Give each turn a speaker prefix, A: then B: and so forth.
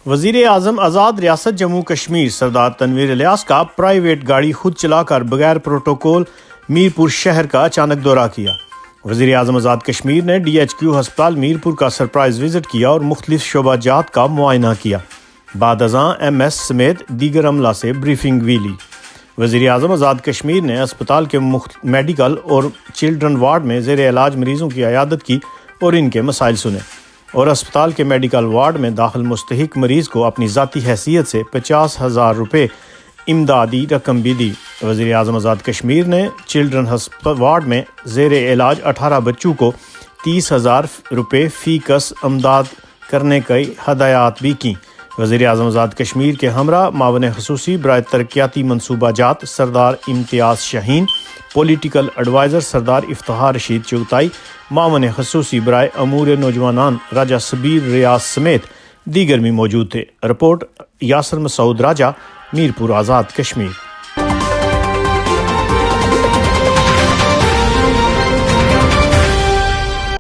A: وزیر اعظم آزاد ریاست جموں کشمیر سردار تنویر الیاس کا پرائیویٹ گاڑی خود چلا کر بغیر پروٹوکول میرپور شہر کا اچانک دورہ کیا۔ وزیر اعظم آزاد کشمیر نے ڈی ایچ کیو ہسپتال میرپور کا سرپرائز وزٹ کیا اور مختلف شعبہ جات کا معائنہ کیا۔ بعد ازاں ایم ایس سمیت دیگر عملہ سے بریفنگ بھی لی۔ وزیر اعظم آزاد کشمیر نے اسپتال کے میڈیکل اور چلڈرن وارڈ میں زیر علاج مریضوں کی عیادت کی اور ان کے مسائل سنے، اور اسپتال کے میڈیکل وارڈ میں داخل مستحق مریض کو اپنی ذاتی حیثیت سے 50,000 روپے امدادی رقم بھی دی۔ وزیر اعظم آزاد کشمیر نے چلڈرن وارڈ میں زیر علاج 18 بچوں کو 30,000 روپے فی کس امداد کرنے کی ہدایات بھی کیں۔ وزیر اعظم آزاد کشمیر کے ہمراہ معاون خصوصی برائے ترقیاتی منصوبہ جات سردار امتیاز شاہین، پولیٹیکل ایڈوائزر سردار افتخار رشید چغتائی، معاون خصوصی برائے امور نوجوانان راجہ سبیر ریاض سمیت دیگر بھی موجود تھے۔ رپورٹ یاسر مسعود راجہ، میرپور آزاد کشمیر۔